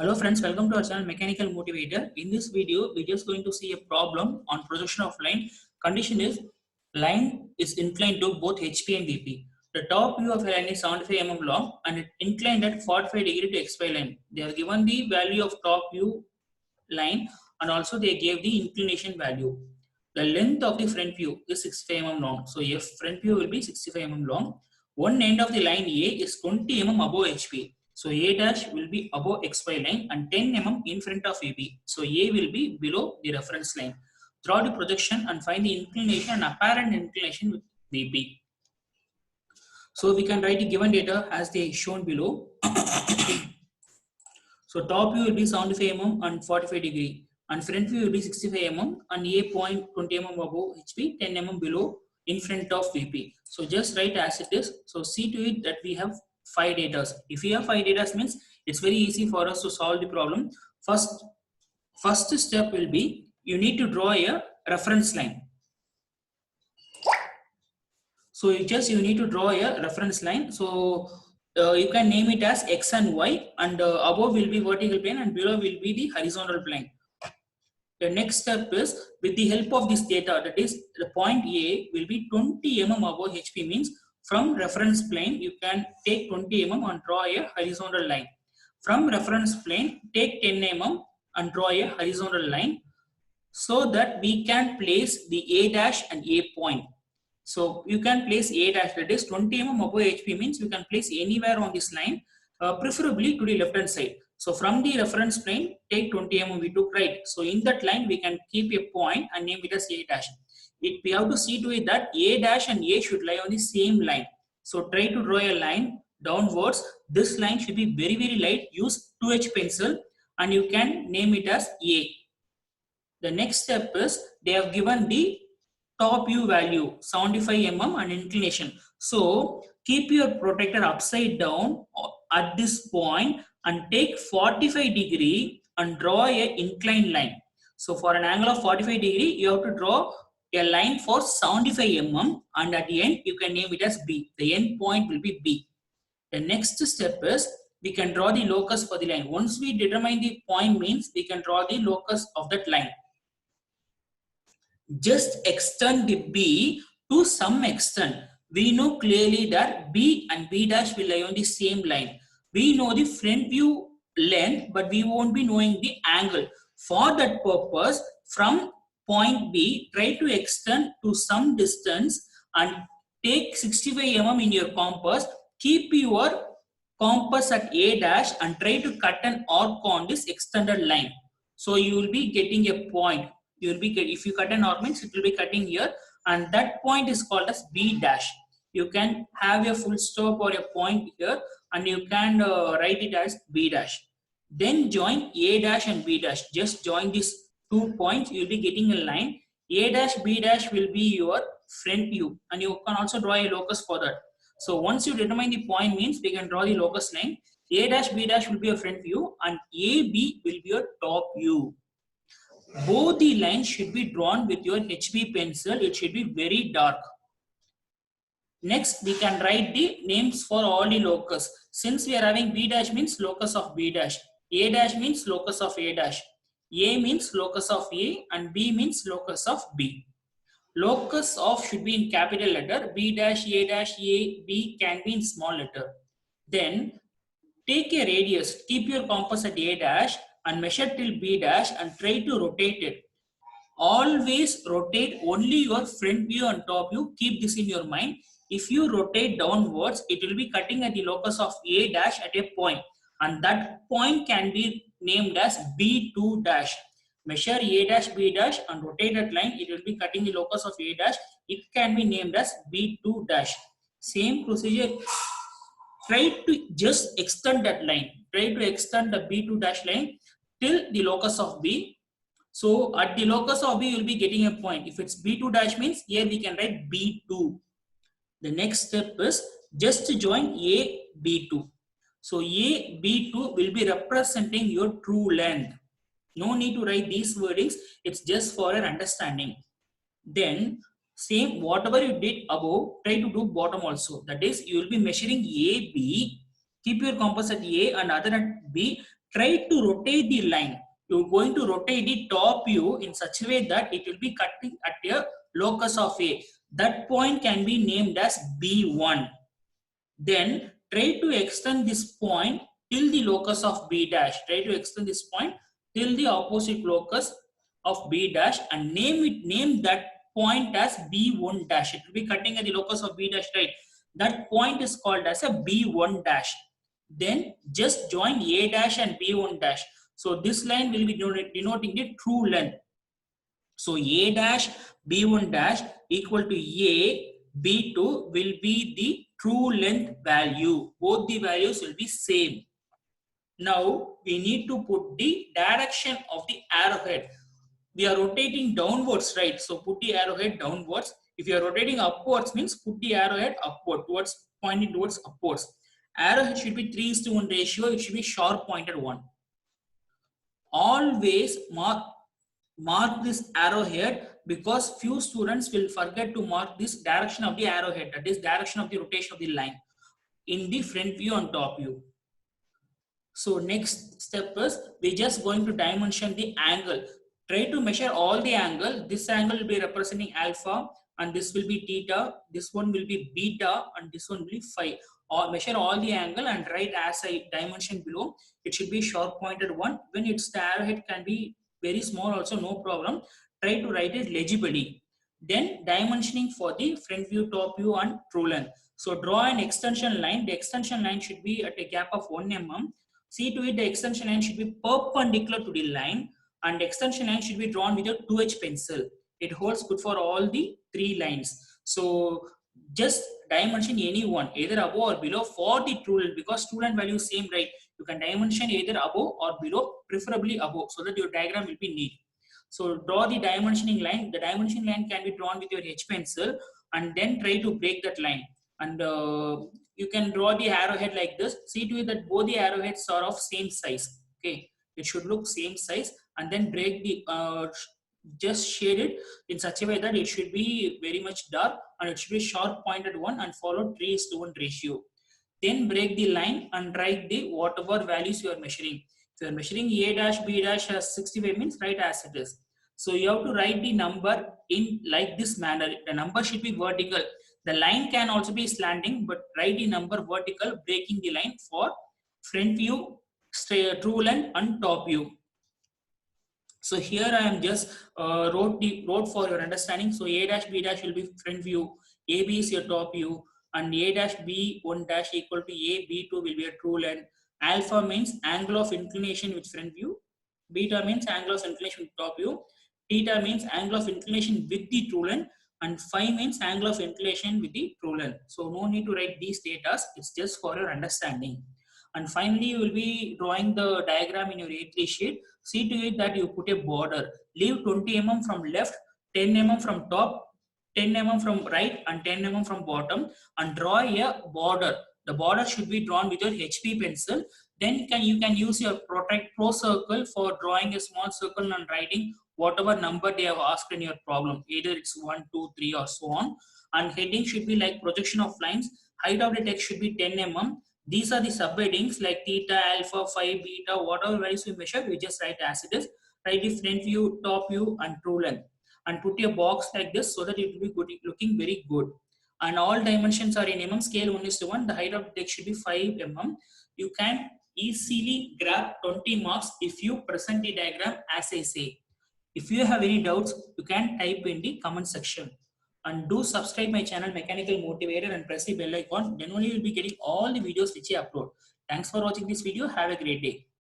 Hello friends, welcome to our channel Mechanical Motivator. In this video, we're just going to see a problem on projection of line. Condition is line is inclined to both HP and VP. The top view of a line is 75 mm long and it inclined at 45 degree to XY line. They have given the value of top view line and also they gave the inclination value. The length of the front view is 65 mm long. So if front view will be 65 mm long, one end of the line A is 20 mm above HP. So A dash will be above XY line and 10 mm in front of AB. So A will be below the reference line. Draw the projection and find the inclination and apparent inclination with VP. So we can write the given data as they shown below. So top view will be 75 mm and 45 degree, and front view will be 65 mm and A point 20 mm above HP, 10 mm below in front of VP. So just write as it is. So see to it that we have 5 data. If we have 5 data means it's very easy for us to solve the problem. First step will be you need to draw a reference line. So you need to draw a reference line. So you can name it as X and Y, and above will be vertical plane and below will be the horizontal plane. The next step is with the help of this data, that is the point A will be 20 mm above HP, means from reference plane you can take 20 mm and draw a horizontal line. From reference plane take 10 mm and draw a horizontal line so that we can place the A dash and A point. So you can place A dash, that is 20 mm above HP, means you can place anywhere on this line, preferably to the left hand side. So from the reference plane, take 20 mm we took, right? So in that line, we can keep a point and name it as A dash. We have to see to it that A dash and A should lie on the same line. So try to draw a line downwards. This line should be very, very light. Use 2H pencil and you can name it as A. The next step is they have given the top view value 75 mm and inclination. So keep your protractor upside down at this point and take 45 degree and draw a inclined line. So for an angle of 45 degree, you have to draw a line for 75 mm and at the end you can name it as B. The end point will be B. The next step is we can draw the locus for the line. Once we determine the point means we can draw the locus of that line. Just extend the B to some extent. We know clearly that B and B dash will lie on the same line. We know the front view length, but we won't be knowing the angle. For that purpose, from point B, try to extend to some distance and take 65 mm in your compass. Keep your compass at A dash and try to cut an arc on this extended line. So you will be getting a point. You will be if you cut an arc means it will be cutting here, and that point is called as B dash. You can have a full stop or a point here and you can write it as B dash. Then join A dash and B dash. Just join these 2 points. You will be getting a line. A dash B dash will be your front view and you can also draw a locus for that. So once you determine the point means we can draw the locus line. A dash B dash will be a front view and AB will be your top view. Both the lines should be drawn with your HB pencil. It should be very dark. Next, we can write the names for all the locus. Since we are having B dash means locus of B dash. A dash means locus of A dash. A means locus of A and B means locus of B. Locus of should be in capital letter. B dash, A dash, A, B can be in small letter. Then take a radius. Keep your compass at A dash and measure till B dash and try to rotate it. Always rotate only your front view and top view. Keep this in your mind. If you rotate downwards, it will be cutting at the locus of A dash at a point, and that point can be named as B2 dash. Measure A dash B dash and rotate that line. It will be cutting the locus of A dash. It can be named as B2 dash. Same procedure. Try to just extend that line. Try to extend the B2 dash line till the locus of B. So at the locus of B, you will be getting a point. If it's B2 dash means here we can write B2. The next step is just to join A, B2. So A, B2 will be representing your true length. No need to write these wordings. It's just for your understanding. Then same whatever you did above, try to do bottom also. That is, you will be measuring A, B. Keep your compass at A and other at B. try to rotate the line. You're going to rotate the top view in such a way that it will be cutting at a locus of A. That point can be named as B1. Then try to extend this point till the locus of B dash. Try to extend this point till the opposite locus of B dash and name that point as B1 dash. It will be cutting at the locus of B dash, right? That point is called as a B1 dash. Then just join A dash and B1 dash. So this line will be denoting the true length. So A dash B1 dash equal to A B2 will be the true length value. Both the values will be same. Now we need to put the direction of the arrowhead. We are rotating downwards, right? So put the arrowhead downwards. If you are rotating upwards, means put the arrowhead upward, pointing towards upwards. Arrowhead should be 3:1 ratio. It should be sharp pointed one. Always mark this arrowhead, because few students will forget to mark this direction of the arrowhead, that is direction of the rotation of the line in the front view and top view. So next step is we're just going to dimension the angle. Try to measure all the angle. This angle will be representing alpha and this will be theta, this one will be beta and this one will be phi. Or measure all the angle and write as a dimension below. It should be sharp pointed one. When it's the arrowhead can be very small also, no problem. Try to write it legibly. Then dimensioning for the front view, top view and true length. So draw an extension line. The extension line should be at a gap of 1 mm. See to it the extension line should be perpendicular to the line and the extension line should be drawn with a 2H pencil. It holds good for all the 3 lines. So just dimension any one, either above or below for the true length, because true length value is same, right? You can dimension either above or below, preferably above, so that your diagram will be neat. So draw the dimensioning line. The dimensioning line can be drawn with your H pencil and then try to break that line. And you can draw the arrowhead like this. See to it that both the arrowheads are of same size. Okay, it should look same size, and then break the just shade it in such a way that it should be very much dark and it should be sharp pointed one and follow 3:1 ratio. Then break the line and write the whatever values you are measuring. If you are measuring A dash B dash as 65 means write as it is. So you have to write the number in like this manner. The number should be vertical. The line can also be slanting, but write the number vertical, breaking the line for front view, true length and top view. So here I am just wrote for your understanding. So A dash B dash will be front view, AB is your top view, and A dash B1 dash equal to A B2 will be a true length. Alpha means angle of inclination with front view, beta means angle of inclination with top view, theta means angle of inclination with the true length, and phi means angle of inclination with the true length. So no need to write these data, it's just for your understanding. And finally, you will be drawing the diagram in your A3 sheet. See to it that you put a border. Leave 20 mm from left, 10 mm from top, 10 mm from right, and 10 mm from bottom, and draw a border. The border should be drawn with your HB pencil. Then you can use your Pro Circle for drawing a small circle and writing whatever number they have asked in your problem. Either it's 1, 2, 3 or so on. And heading should be like projection of lines. Height of the text should be 10 mm. These are the subheadings like theta, alpha, phi, beta, whatever values we measure, we just write as it is. Write the front view, top view, and true length. And put a box like this so that it will be good, looking very good. And all dimensions are in mm, scale 1:1. The height of the text should be 5 mm. You can easily grab 20 marks if you present the diagram as I say. If you have any doubts, you can type in the comment section. And do subscribe my channel Mechanical Motivator and press the bell icon. Then only you will be getting all the videos which I upload. Thanks for watching this video. Have a great day.